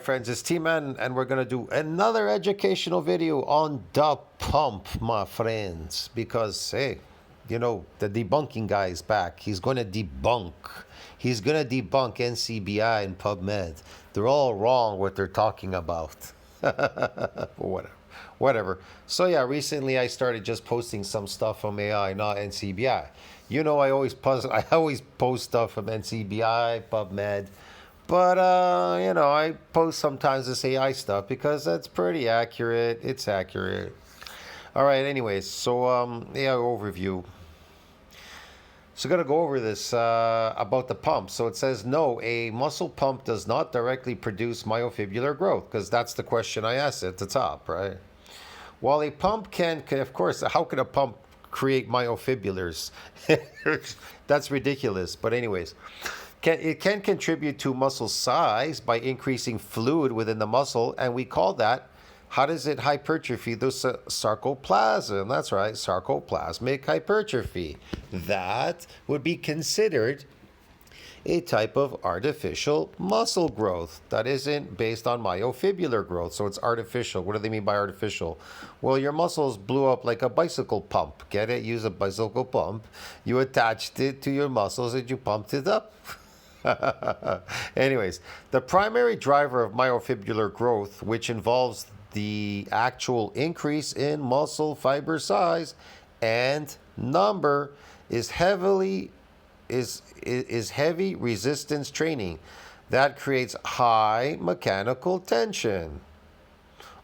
Friends, it's T-Man, and we're gonna do another educational video on the pump, my friends. Because hey, you know the debunking guy is back. He's gonna debunk. He's gonna debunk NCBI and PubMed. They're all wrong what they're talking about. Whatever. So yeah, recently I started just posting some stuff from AI, not NCBI. You know, I always post stuff from NCBI, PubMed. But you know, I post sometimes this AI stuff because that's pretty accurate. It's accurate. All right. Anyways, so AI overview. So gonna go over this about the pump. So it says no, a muscle pump does not directly produce myofibrillar growth, because that's the question I asked at the top, right? While a pump can of course, how can a pump create myofibrillars? That's ridiculous. But anyways. It can contribute to muscle size by increasing fluid within the muscle, and we call that, how does it hypertrophy the sarcoplasm? That's right, sarcoplasmic hypertrophy. That would be considered a type of artificial muscle growth that isn't based on myofibrillar growth, so it's artificial. What do they mean by artificial? Well, your muscles blew up like a bicycle pump. Get it? Use a bicycle pump. You attached it to your muscles and you pumped it up. Anyways, the primary driver of myofibrillar growth, which involves the actual increase in muscle fiber size and number, is heavy resistance training that creates high mechanical tension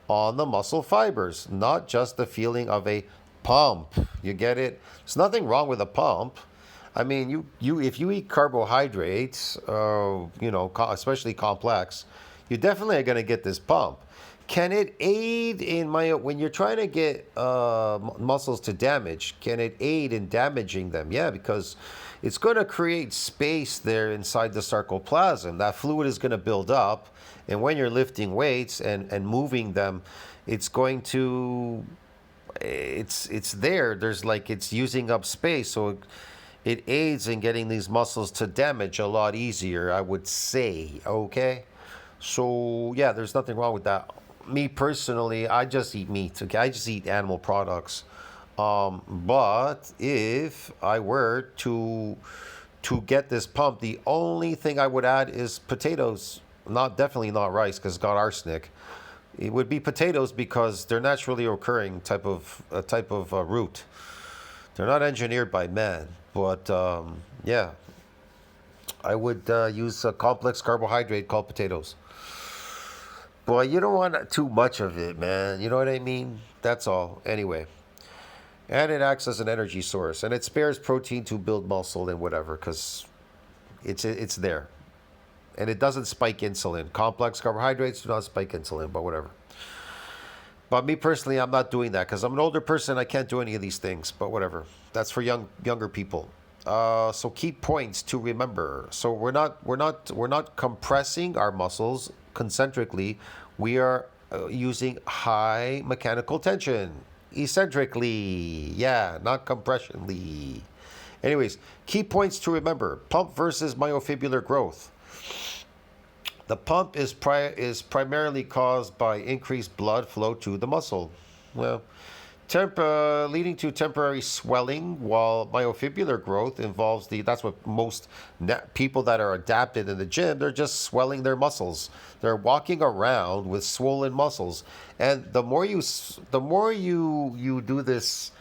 on the muscle fibers, not just the feeling of a pump. You get it? There's nothing wrong with a pump. I mean, if you eat carbohydrates, you know, especially complex, you definitely are going to get this pump. Can it aid in when you're trying to get muscles to damage? Can it aid in damaging them? Yeah, because it's going to create space there inside the sarcoplasm. That fluid is going to build up, and when you're lifting weights and moving them, it's going to, it's there. There's like, it's using up space, so it aids in getting these muscles to damage a lot easier, I would say, okay? So, yeah, there's nothing wrong with that. Me personally, I just eat meat, okay? I just eat animal products. But if I were to get this pump, the only thing I would add is potatoes. Definitely not rice, because it's got arsenic. It would be potatoes because they're naturally occurring type of root. They're not engineered by man. But yeah, I would use a complex carbohydrate called potatoes. But you don't want too much of it, man. You know what I mean? That's all. Anyway. And it acts as an energy source. And it spares protein to build muscle and whatever, because it's there. And it doesn't spike insulin. Complex carbohydrates do not spike insulin, but whatever. But me personally, I'm not doing that because I'm an older person. I can't do any of these things, but whatever. That's for younger people. So key points to remember. So we're not compressing our muscles concentrically. We are using high mechanical tension eccentrically. Yeah, not compressionally. Anyways, key points to remember: pump versus myofibrillar growth. The pump is primarily caused by increased blood flow to the muscle. Well, leading to temporary swelling, while myofibrillar growth involves that's what most people that are adapted in the gym, they're just swelling their muscles. They're walking around with swollen muscles. And the more you do this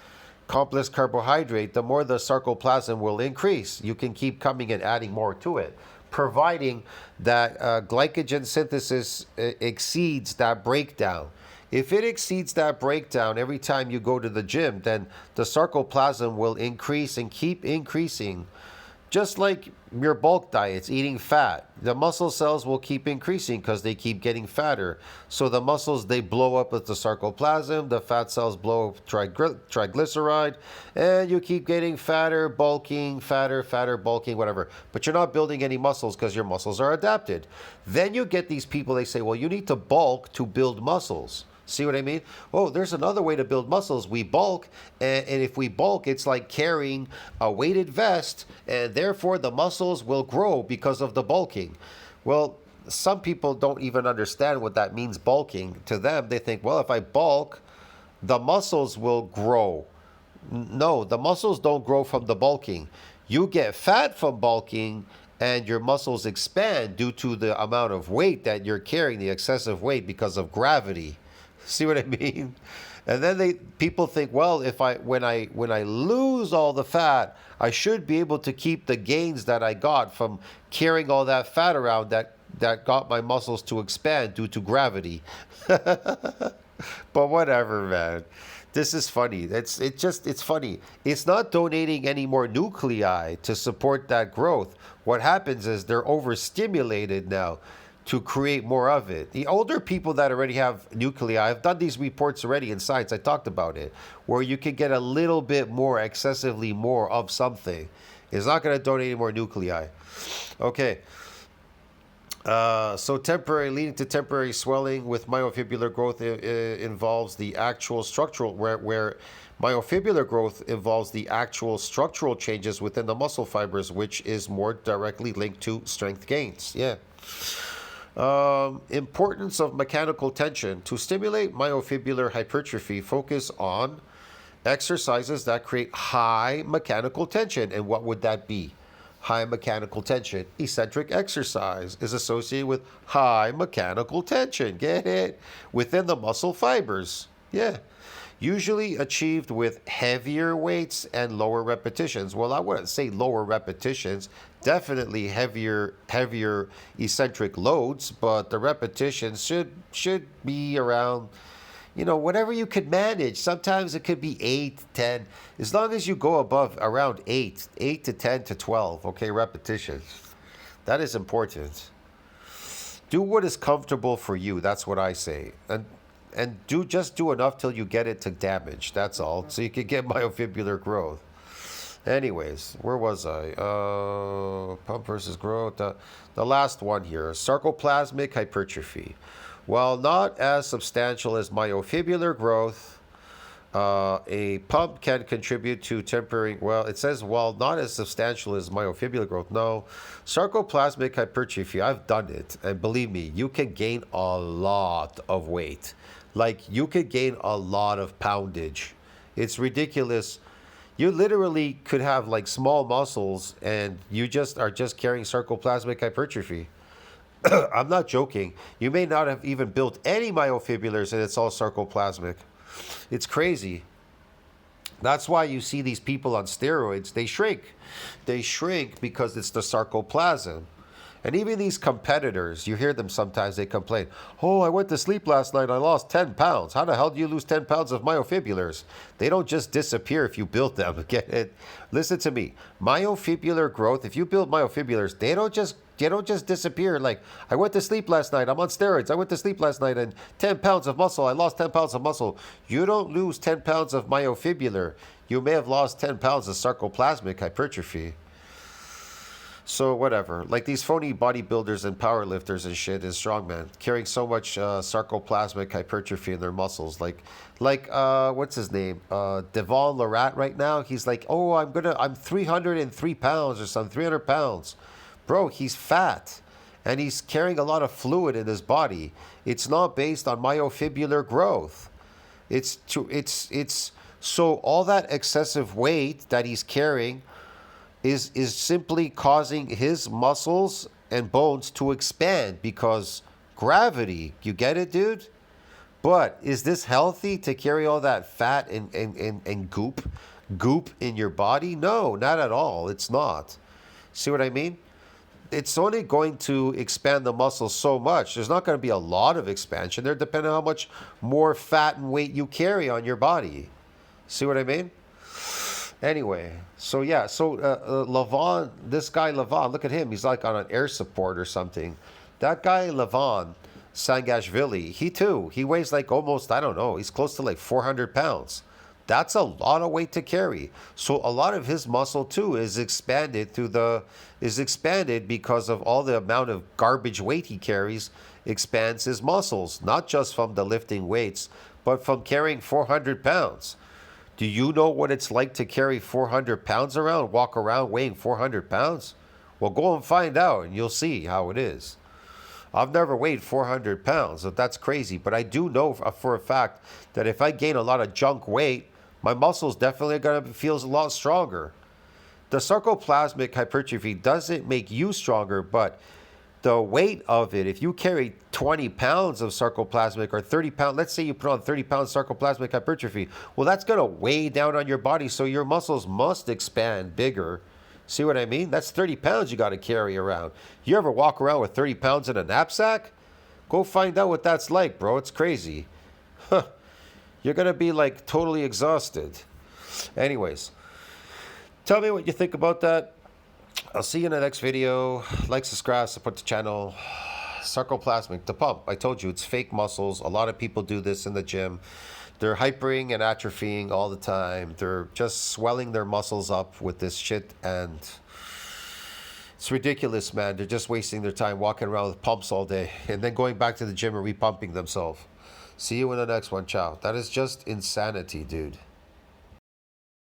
complex carbohydrate, the more the sarcoplasm will increase. You can keep coming and adding more to it, providing that glycogen synthesis exceeds that breakdown. If it exceeds that breakdown every time you go to the gym, then the sarcoplasm will increase and keep increasing. Just like your bulk diets, eating fat, the muscle cells will keep increasing because they keep getting fatter. So the muscles, they blow up with the sarcoplasm, the fat cells blow up triglyceride, and you keep getting fatter, bulking, fatter, bulking, whatever. But you're not building any muscles because your muscles are adapted. Then you get these people, they say, well, you need to bulk to build muscles. See what I mean? Oh, there's another way to build muscles. We bulk, and if we bulk, it's like carrying a weighted vest, and therefore the muscles will grow because of the bulking. Well, some people don't even understand what that means, bulking. To them, they think, well, if I bulk, the muscles will grow. No, the muscles don't grow from the bulking. You get fat from bulking, and your muscles expand due to the amount of weight that you're carrying, the excessive weight because of gravity. See what I mean? And then people think, well, if I when I lose all the fat, I should be able to keep the gains that I got from carrying all that fat around that got my muscles to expand due to gravity. But whatever, man. This is funny. It's funny. It's not donating any more nuclei to support that growth. What happens is they're overstimulated now to create more of it. The older people that already have nuclei, I've done these reports already in science, I talked about it, where you can get a little bit more, excessively more of something. It's not going to donate any more nuclei. Okay. So leading to temporary swelling with myofibrillar growth involves the actual structural, where myofibrillar growth involves the actual structural changes within the muscle fibers, which is more directly linked to strength gains. Yeah. Importance of mechanical tension. To stimulate myofibrillar hypertrophy, focus on exercises that create high mechanical tension. And what would that be? High mechanical tension. Eccentric exercise is associated with high mechanical tension. Get it? Within the muscle fibers. Yeah. Usually achieved with heavier weights and lower repetitions. Well, I wouldn't say lower repetitions. Definitely heavier eccentric loads, but the repetitions should be around, whatever you could manage. Sometimes it could be 8, 10. As long as you go above around 8 to 10 to 12, okay, repetitions. That is important. Do what is comfortable for you. That's what I say. And just do enough till you get it to damage. That's all. So you can get myofibrillar growth. Anyways, where was I? Pump versus growth. The last one here. Sarcoplasmic hypertrophy. While not as substantial as myofibrillar growth, a pump can contribute to temporary. Well, it says while not as substantial as myofibrillar growth. No, sarcoplasmic hypertrophy. I've done it, and believe me, you can gain a lot of weight. Like you could gain a lot of poundage. It's ridiculous. You literally could have like small muscles, and you are just carrying sarcoplasmic hypertrophy. I'm not joking. You may not have even built any myofibrillars, and it's all sarcoplasmic. It's crazy. That's why you see these people on steroids. They shrink. They shrink because it's the sarcoplasm. And even these competitors, you hear them sometimes, they complain, oh, I went to sleep last night, I lost 10 pounds. How the hell do you lose 10 pounds of myofibrillars? They don't just disappear if you build them. Get it? Listen to me. Myofibrillar growth, if you build myofibrillars, they don't just disappear. Like, I went to sleep last night, I'm on steroids, I went to sleep last night and 10 pounds of muscle, I lost 10 pounds of muscle. You don't lose 10 pounds of myofibrillar. You may have lost 10 pounds of sarcoplasmic hypertrophy. So whatever, like these phony bodybuilders and powerlifters and shit and strongmen carrying so much sarcoplasmic hypertrophy in their muscles, like what's his name, Devon Larratt right now. He's like, oh, I'm 303 pounds or something, 300 pounds, bro. He's fat, and he's carrying a lot of fluid in his body. It's not based on myofibrillar growth. It's so all that excessive weight that he's carrying is simply causing his muscles and bones to expand because gravity. You get it, dude? But is this healthy to carry all that fat and goop in your body? No, not at all. It's not. See what I mean? It's only going to expand the muscles so much. There's not going to be a lot of expansion there, depending on how much more fat and weight you carry on your body. See what I mean? Anyway, so yeah, Levon, this guy Levon, look at him. He's like on an air support or something. That guy Levon Sangashvili, he weighs like almost, I don't know, he's close to like 400 pounds. That's a lot of weight to carry. So a lot of his muscle too is expanded because of all the amount of garbage weight he carries expands his muscles, not just from the lifting weights, but from carrying 400 pounds. Do you know what it's like to carry 400 pounds around, walk around weighing 400 pounds? Well, go and find out, and you'll see how it is. I've never weighed 400 pounds, so that's crazy. But I do know for a fact that if I gain a lot of junk weight, my muscles definitely are going to feel a lot stronger. The sarcoplasmic hypertrophy doesn't make you stronger, but the weight of it, if you carry 20 pounds of sarcoplasmic or 30 pounds, let's say you put on 30 pounds sarcoplasmic hypertrophy, well, that's going to weigh down on your body, so your muscles must expand bigger. See what I mean? That's 30 pounds you got to carry around. You ever walk around with 30 pounds in a knapsack? Go find out what that's like, bro. It's crazy. You're going to be like totally exhausted. Anyways, tell me what you think about that. I'll see you in the next video. Like, subscribe, support the channel. Sarcoplasmic, the pump. I told you, it's fake muscles. A lot of people do this in the gym. They're hypering and atrophying all the time. They're just swelling their muscles up with this shit, and it's ridiculous, man. They're just wasting their time walking around with pumps all day and then going back to the gym and repumping themselves. See you in the next one. Ciao. That is just insanity, dude.